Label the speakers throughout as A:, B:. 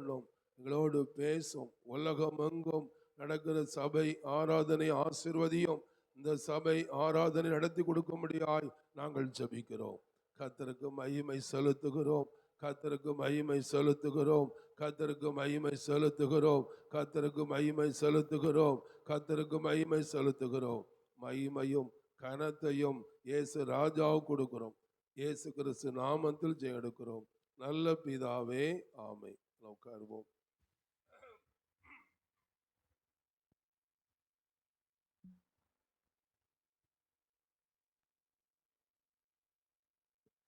A: பண்ணும், எங்களோடு பேசும். உலகம் எங்கும் நடக்கிற சபை ஆராதனை ஆசீர்வதியும். இந்த சபை ஆராதனை நடத்தி கொடுக்கும்படியாய் நாங்கள் ஜெபிக்கிறோம். கர்த்தருக்கு மகிமை செலுத்துகிறோம், கர்த்தருக்கு மகிமை செலுத்துகிறோம், கர்த்தருக்கு மகிமை செலுத்துகிறோம், கர்த்தருக்கு மகிமை செலுத்துகிறோம், கர்த்தருக்கு மகிமை செலுத்துகிறோம். மகிமையும் கனத்தையும் இயேசு ராஜாவுக்கு கொடுக்கிறோம். இயேசு கிறிஸ்து நாமத்தில் ஜெயம் எடுக்கிறோம். நல்ல பிதாவே, ஆமென். உட்காருவோம்.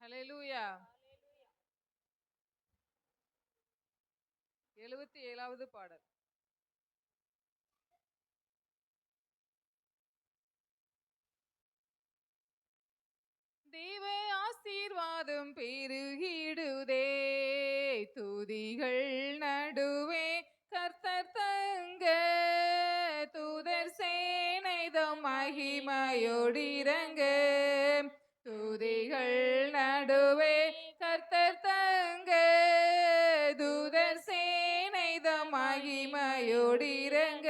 B: ஹல்லேலூயா. 77வது பாடல். தேவ ஆசீர்வாதம் பெருகிடுதே, துதிகள் நடுவே கர்த்தர் தங்க, தூதர் சேனைதம் மகிமையோடிரங்க, துதிகள் நடுவே கர்த்தர் தங்க, தூதர் சேனைதம் மகிமையோடிரங்க,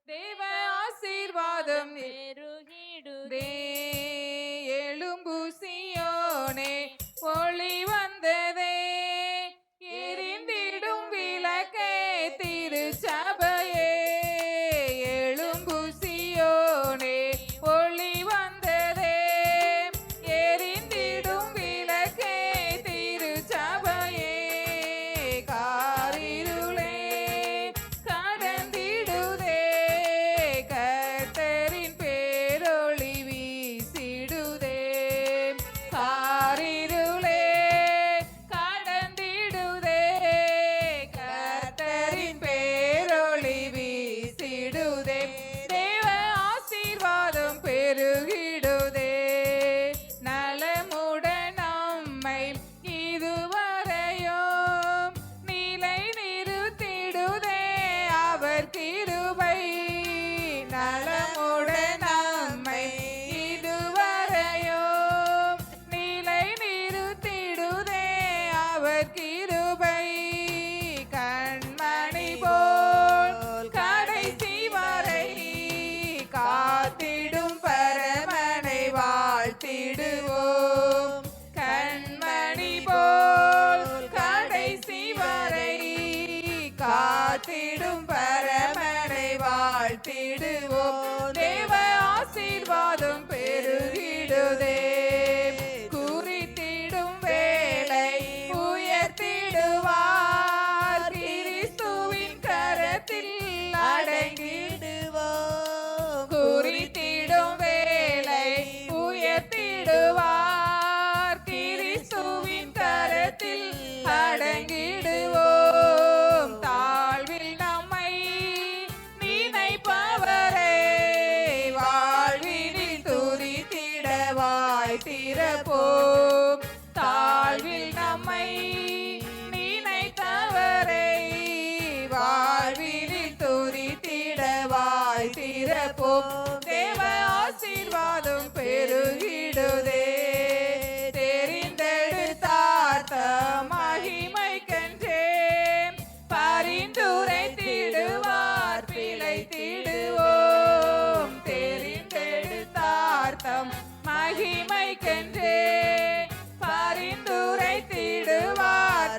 B: தேவ ஆசீர்வாதம் பெருகிடுதே, எழும்பு சீயோனே ஒளி வந்ததே, எரிந்திடும் விளக்கே திருச்சபையே, எழும்பு சீயோனே ஒளி வந்ததே, எரிந்திடும் விளக்கே திருச்சபையே, காரிருளே கடந்திடுதே, கர்த்தரின் பேரொளி வீசிடுதே, காரிருளே கடந்திடுதே, கர்த்தரின் பேரொளி வீசிடுதே, தேவ ஆசீர்வாதம் பெருகிடுதே, நலமுடன் நம்மை இதுவரையும் நிலை நிறுத்திடுதே அவர் கிருபை, நலமுடன் நம்மை இதுவரையும் நிலை நிறுத்திடுதே அவர் கிருபை, கண்மணி போல் கடைசி வரை காத்திடும் பரமனை வாழ்த்திடுவோம், கண்மணி போல் கடைசி வரை காத்திடும் பரமனை வாழ்த்திடுவோம், தேவ ஆசீர்வாதம் பெருகிடுதே, குறித்திடும் வேளை உயர்த்திடுவார், கிறிஸ்துவின் கரத்தில் அடங்கிடுவோம், குறித்திடும் வேளை உயர்த்திடுவார், கிறிஸ்துவின் கரத்தில் அடங்கிடுவோம், தாழ்வில் நம்மை நினைப்பவரை வாழ்வினில் துதித்திட வாய் திறப்போம், தாழ்வில் நம்மை நினைத்தவரை வாழ்வினில் துதித்திட வாய் திறப்போம், தேவ ஆசீர்வாதம் பெருகிடுதே, தெரிந்தெடுத்தார் தம் மகிமைக்கென்றே பரிந்துரைத்திடுவார் பிழைத்திடுவோம், தெரிந்தெடுத்தார் தம் மகிமைக்கென்றே பரிந்துரைத்திடுவார்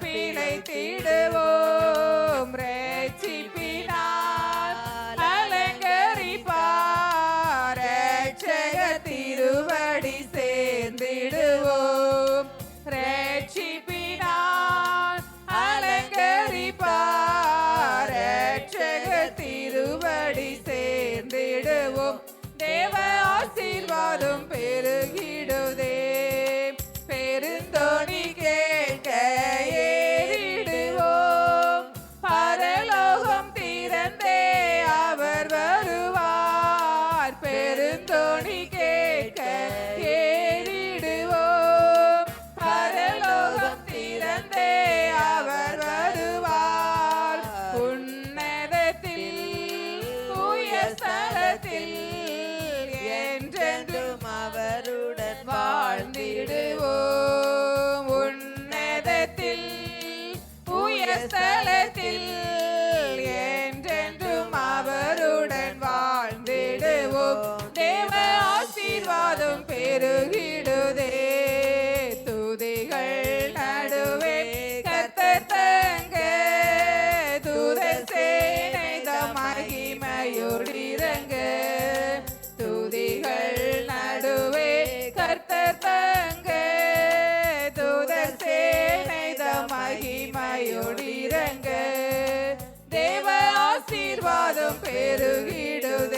B: பிழைத்திடுவோம், ரட்சிப்பினால் அலங்கரிப்பார் சகலத்தில் என்றென்றும் அவருடன் வாழ்ந்திடுவோம். தேவ ஆசீர்வாதம் பெருகிடுதே. துதிகள் நடுவே கர்த்தர் தங்க, தூதர் சேனை தம் மகிமையோடிறங்க. துதிகள் நடுவே கர்த்தர் தங்க, தூதர் சேனை தம் மகிமையோடிறங்க. தேவ ஆசீர்வாதம் பெருகிடுதே.